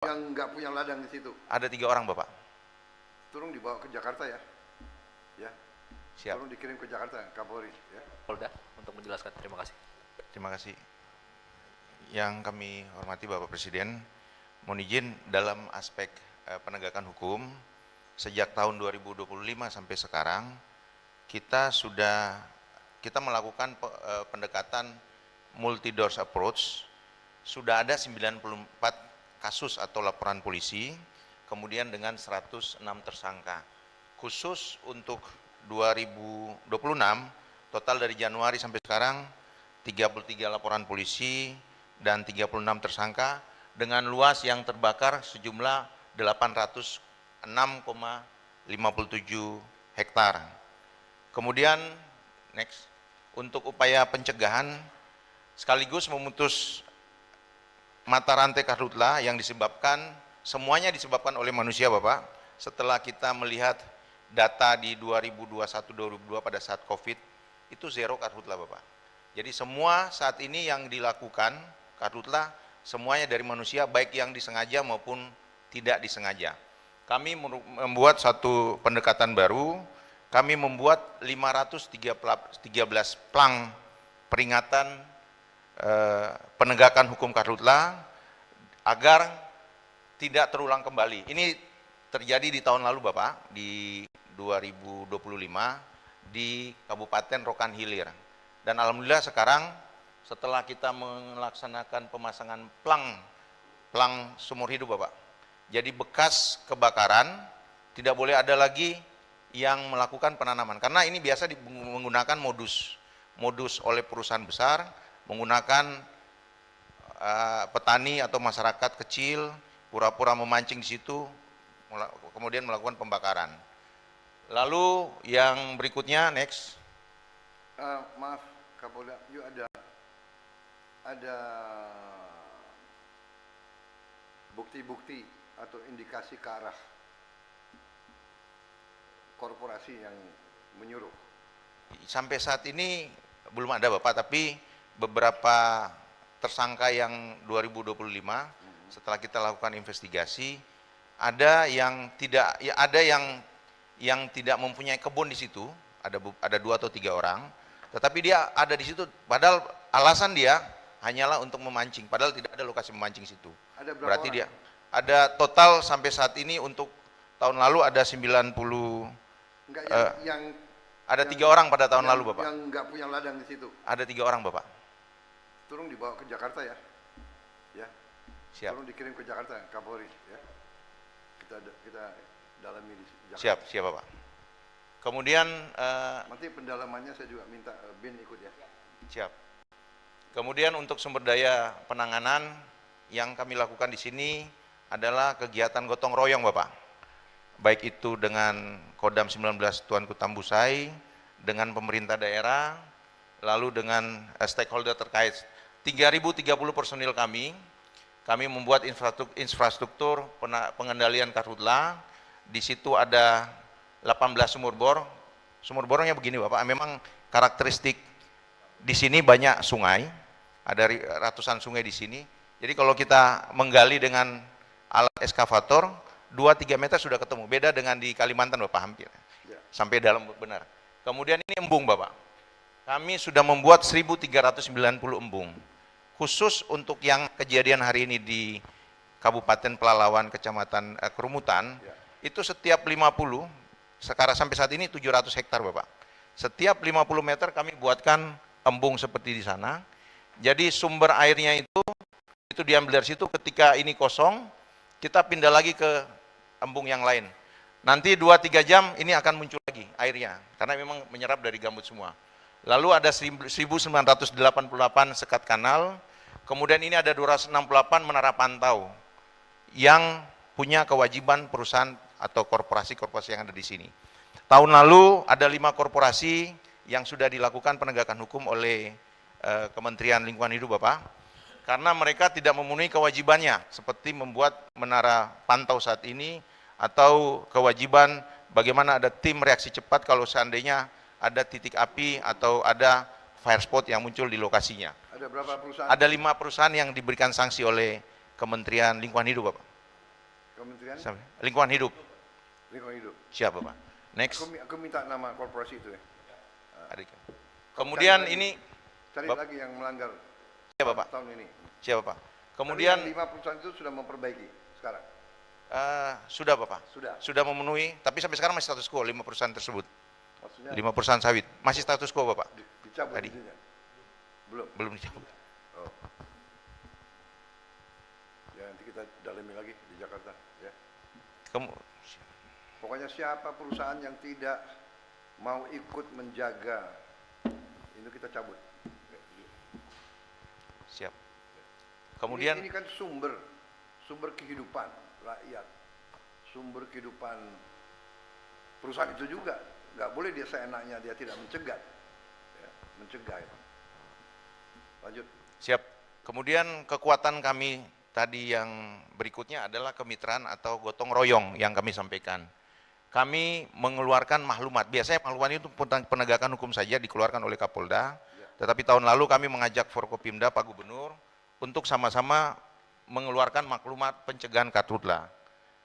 Yang nggak punya ladang di situ. Ada 3 orang Bapak. Tolong dibawa ke Jakarta ya. Ya. Siap. Tolong dikirim ke Jakarta, Kapolri. Ya. Polda untuk menjelaskan. Terima kasih. Terima kasih. Yang kami hormati Bapak Presiden, mohon izin dalam aspek penegakan hukum, sejak tahun 2025 sampai sekarang, kita melakukan pendekatan multi-doors approach. Sudah ada 94 kasus atau laporan polisi, kemudian dengan 106 tersangka. Khusus untuk 2026, total dari Januari sampai sekarang, 33 laporan polisi dan 36 tersangka, dengan luas yang terbakar sejumlah 806,57 hektar. Kemudian, next, untuk upaya pencegahan, sekaligus memutus mata rantai karhutla yang semuanya disebabkan oleh manusia Bapak. Setelah kita melihat data di 2021-2022 pada saat COVID, itu zero karhutla Bapak. Jadi semua saat ini yang dilakukan karhutla, semuanya dari manusia, baik yang disengaja maupun tidak disengaja. Kami membuat satu pendekatan baru, kami membuat 513 plang peringatan penegakan hukum karhutla agar tidak terulang kembali. Ini terjadi di tahun lalu Bapak, di 2025 di Kabupaten Rokan Hilir. Dan alhamdulillah sekarang setelah kita melaksanakan pemasangan plang seumur hidup Bapak, jadi bekas kebakaran tidak boleh ada lagi yang melakukan penanaman, karena ini biasa menggunakan modus oleh perusahaan besar, menggunakan petani atau masyarakat kecil pura-pura memancing di situ, kemudian melakukan pembakaran. Lalu yang berikutnya, next. Maaf Kapolda, yuk ada bukti-bukti atau indikasi ke arah korporasi yang menyuruh? Sampai saat ini belum ada Bapak, tapi beberapa tersangka yang 2025 setelah kita lakukan investigasi, ada yang tidak, ya ada yang tidak mempunyai kebun di situ, ada 2 atau 3 orang, tetapi dia ada di situ, padahal alasan dia hanyalah untuk memancing, padahal tidak ada lokasi memancing situ. Ada berapa Berarti orang? dia ada total sampai saat ini untuk tahun lalu ada 90. Enggak, ada 3 orang pada tahun lalu Bapak. Yang nggak punya ladang di situ. Ada 3 orang Bapak. Tolong dibawa ke Jakarta ya. Ya. Siap. Tolong dikirim ke Jakarta, Kapolri. Ya. Kita dalami di Jakarta. Siap Bapak. Kemudian nanti pendalamannya saya juga minta BIN ikut ya. siap. Kemudian untuk sumber daya penanganan yang kami lakukan di sini adalah kegiatan gotong royong Bapak. Baik itu dengan Kodam 19 Tuanku Tambusai, dengan pemerintah daerah, lalu dengan stakeholder terkait. 3.030 personil kami membuat infrastruktur pengendalian karhutla. Di situ ada 18 sumur bor. Sumur bornya begini Bapak, memang karakteristik di sini banyak sungai, ada ratusan sungai di sini. Jadi kalau kita menggali dengan alat eskavator, 2-3 meter sudah ketemu. Beda dengan di Kalimantan Bapak, hampir sampai dalam benar. Kemudian ini embung Bapak. Kami sudah membuat 1.390 embung. Khusus untuk yang kejadian hari ini di Kabupaten Pelalawan, Kecamatan Kerumutan, itu setiap 50, sekarang sampai saat ini 700 hektar Bapak. Setiap 50 meter kami buatkan embung seperti di sana. Jadi sumber airnya itu diambil dari situ, ketika ini kosong, kita pindah lagi ke embung yang lain. Nanti 2-3 jam ini akan muncul lagi airnya, karena memang menyerap dari gambut semua. Lalu ada 1988 sekat kanal, kemudian ini ada 268 menara pantau yang punya kewajiban perusahaan atau korporasi-korporasi yang ada di sini. Tahun lalu ada 5 korporasi yang sudah dilakukan penegakan hukum oleh Kementerian Lingkungan Hidup Bapak, karena mereka tidak memenuhi kewajibannya, seperti membuat menara pantau saat ini, atau kewajiban bagaimana ada tim reaksi cepat kalau seandainya ada titik api atau ada fire spot yang muncul di lokasinya. Ada berapa perusahaan? Ada 5 perusahaan yang diberikan sanksi oleh Kementerian Lingkungan Hidup Bapak. Kementerian Lingkungan Hidup. Lingkungan Hidup. Siap Bapak. Next. Aku minta nama korporasi itu ya. Kemudian Cari ini cari lagi yang melanggar siap Bapak. tahun ini. Siap Bapak. Tapi Kemudian yang 5 perusahaan itu sudah memperbaiki sekarang. sudah Bapak. Sudah Memenuhi, tapi sampai sekarang masih status quo 5 perusahaan tersebut. Maksudnya 5 perusahaan sawit masih status quo Bapak. dicabut Tadi. izinnya? Belum. Belum dicabut. Oh. Ya nanti kita dalami lagi di Jakarta ya. Pokoknya siapa perusahaan yang tidak mau ikut menjaga itu kita cabut. Siap. Kemudian ini kan sumber kehidupan rakyat, sumber kehidupan perusahaan itu juga. Nggak boleh dia seenaknya, dia tidak mencegah, ya, mencegah itu. Lanjut. Siap. Kemudian kekuatan kami tadi yang berikutnya adalah kemitraan atau gotong royong yang kami sampaikan. Kami mengeluarkan maklumat. Biasanya maklumat itu penegakan hukum saja dikeluarkan oleh Kapolda. Tetapi tahun lalu kami mengajak Forkopimda, Pak Gubernur, untuk sama-sama mengeluarkan maklumat pencegahan karhutla.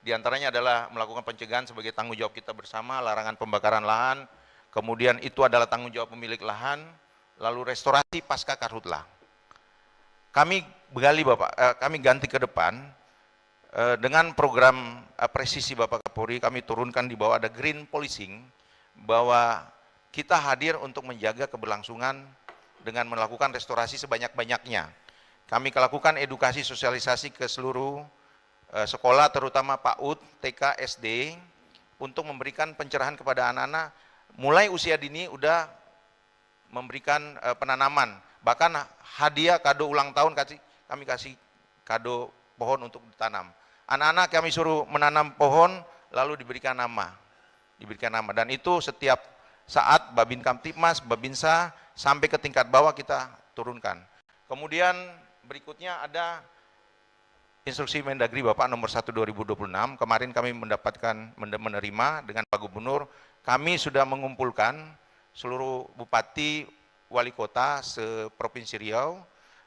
Di antaranya adalah melakukan pencegahan sebagai tanggung jawab kita bersama, larangan pembakaran lahan, kemudian itu adalah tanggung jawab pemilik lahan, lalu restorasi pasca karhutla. Kami begali Bapak, kami ganti ke depan dengan program presisi Bapak Kapolri, kami turunkan di bawah ada green policing, bahwa kita hadir untuk menjaga keberlangsungan dengan melakukan restorasi sebanyak-banyaknya. Kami lakukan edukasi sosialisasi ke seluruh sekolah, terutama PAUD, TK, SD, untuk memberikan pencerahan kepada anak-anak, mulai usia dini udah memberikan penanaman, bahkan hadiah kado ulang tahun kami kasih kado pohon untuk ditanam. Anak-anak kami suruh menanam pohon, lalu diberikan nama, dan itu setiap saat Babin Kamtibmas, Babinsa, sampai ke tingkat bawah kita turunkan. Kemudian berikutnya ada Instruksi Mendagri Bapak nomor 1 2026, kemarin kami menerima dengan Pak Gubernur, kami sudah mengumpulkan seluruh bupati, wali kota se-Provinsi Riau,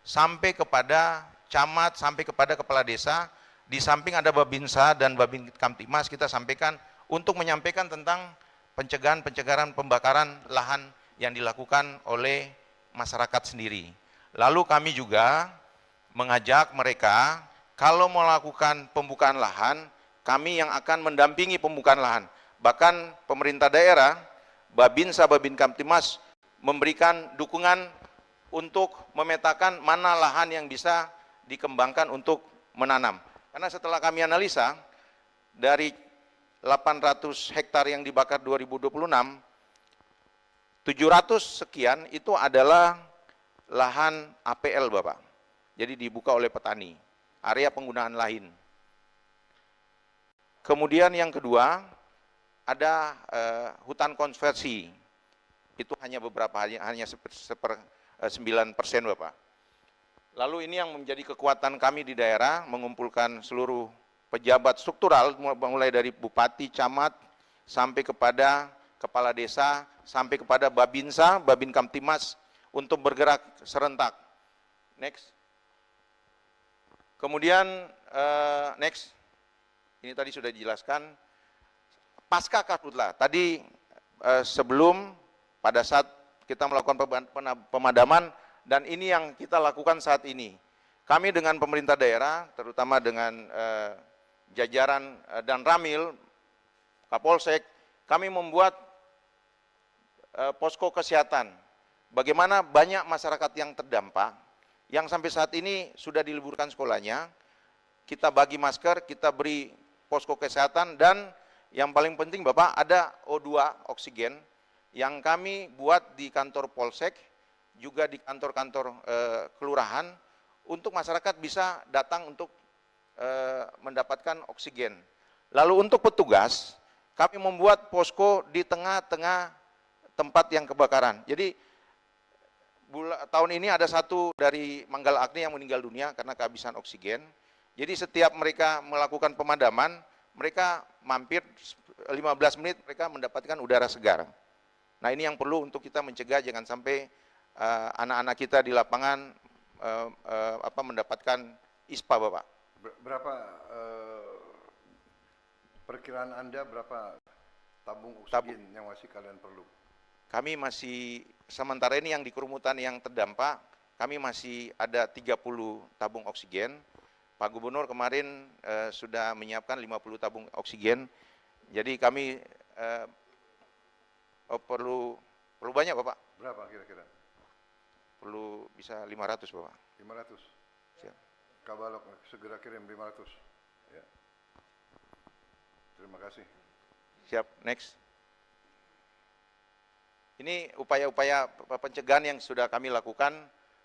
sampai kepada camat, sampai kepada kepala desa, di samping ada Babinsa dan Babin Kamtibmas, kita sampaikan untuk menyampaikan tentang pencegahan pembakaran lahan yang dilakukan oleh masyarakat sendiri. Lalu kami juga mengajak mereka, kalau mau melakukan pembukaan lahan, kami yang akan mendampingi pembukaan lahan. Bahkan pemerintah daerah, Babinsa, Babin Kamtibmas memberikan dukungan untuk memetakan mana lahan yang bisa dikembangkan untuk menanam. Karena setelah kami analisa, dari 800 hektar yang dibakar 2026, 700 sekian itu adalah lahan APL Bapak. Jadi dibuka oleh petani. Area penggunaan lain. Kemudian yang kedua ada hutan konversi, itu hanya beberapa, hanya 9% Bapak. Lalu ini yang menjadi kekuatan kami di daerah, mengumpulkan seluruh pejabat struktural mulai dari bupati, camat, sampai kepada kepala desa, sampai kepada Babinsa, Babin Kamtibmas untuk bergerak serentak. Next. Kemudian next, ini tadi sudah dijelaskan, pasca karhutla, tadi sebelum pada saat kita melakukan pemadaman, dan ini yang kita lakukan saat ini. Kami dengan pemerintah daerah, terutama dengan jajaran dan Ramil, Kapolsek, kami membuat posko kesehatan. Bagaimana banyak masyarakat yang terdampak, yang sampai saat ini sudah diliburkan sekolahnya, kita bagi masker, kita beri posko kesehatan, dan yang paling penting Bapak, ada O2 oksigen yang kami buat di kantor Polsek, juga di kantor-kantor kelurahan, untuk masyarakat bisa datang untuk mendapatkan oksigen. Lalu untuk petugas, kami membuat posko di tengah-tengah tempat yang kebakaran. Jadi tahun ini ada satu dari Manggala Agni yang meninggal dunia karena kehabisan oksigen. Jadi setiap mereka melakukan pemadaman, mereka mampir 15 menit mereka mendapatkan udara segar. Nah ini yang perlu untuk kita mencegah jangan sampai anak-anak kita di lapangan mendapatkan ISPA Bapak. Berapa Perkiraan Anda berapa tabung oksigen yang masih kalian perlu? Kami masih, sementara ini yang di kerumutan yang terdampak, kami masih ada 30 tabung oksigen. Pak Gubernur kemarin sudah menyiapkan 50 tabung oksigen. Jadi kami perlu banyak Bapak. Berapa kira-kira? Perlu bisa 500 Bapak. 500? Siap. Kabalok segera kirim 500. Ya. Terima kasih. Siap, next. Ini upaya-upaya pencegahan yang sudah kami lakukan.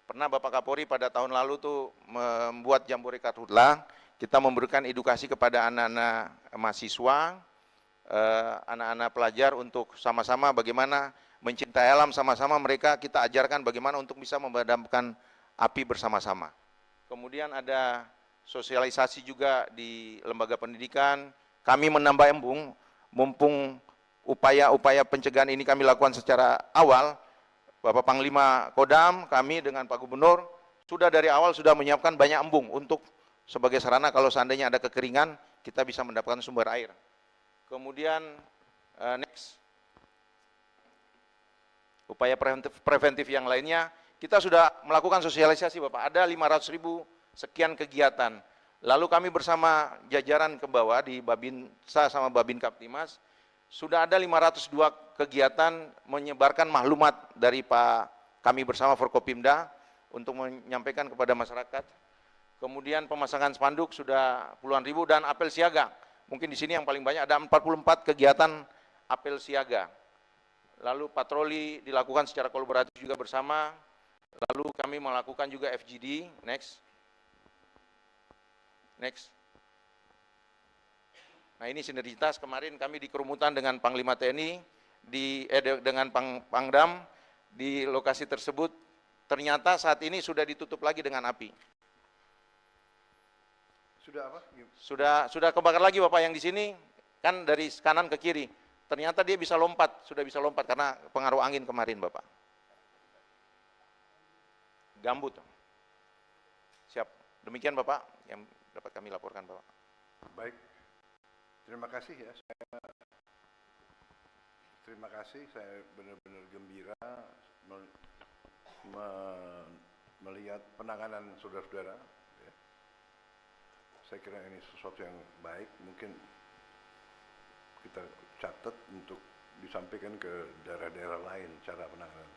Pernah Bapak Kapolri pada tahun lalu tuh membuat Jambore Karhutla. Kita memberikan edukasi kepada anak-anak mahasiswa, anak-anak pelajar untuk sama-sama bagaimana mencintai alam, sama-sama mereka kita ajarkan bagaimana untuk bisa memadamkan api bersama-sama. Kemudian ada sosialisasi juga di lembaga pendidikan. Kami menambah embung, mumpung upaya-upaya pencegahan ini kami lakukan secara awal. Bapak Panglima Kodam, kami dengan Pak Gubernur sudah dari awal sudah menyiapkan banyak embung untuk sebagai sarana kalau seandainya ada kekeringan kita bisa mendapatkan sumber air. Kemudian next, upaya preventif yang lainnya, kita sudah melakukan sosialisasi Bapak, ada 500.000 sekian kegiatan. Lalu kami bersama jajaran ke bawah di Babinsa sama Babin Kaptimas, sudah ada 502 kegiatan menyebarkan maklumat dari kami bersama Forkopimda untuk menyampaikan kepada masyarakat. Kemudian pemasangan spanduk sudah puluhan ribu dan apel siaga. Mungkin di sini yang paling banyak ada 44 kegiatan apel siaga. Lalu patroli dilakukan secara kolaboratif juga bersama. Lalu kami melakukan juga FGD. Next. Nah ini sinergitas, kemarin kami di kerumutan dengan Panglima TNI, dengan Pangdam, di lokasi tersebut, ternyata saat ini sudah ditutup lagi dengan api. Sudah apa? Sudah kebakar lagi Bapak, yang di sini, kan dari kanan ke kiri, ternyata dia bisa lompat, sudah bisa lompat karena pengaruh angin kemarin Bapak. Gambut. Siap, demikian Bapak, yang dapat kami laporkan Bapak. Baik. Terima kasih ya, terima kasih, saya benar-benar gembira melihat penanganan saudara-saudara. Ya. Saya kira ini sesuatu yang baik, mungkin kita catat untuk disampaikan ke daerah-daerah lain cara penanganan.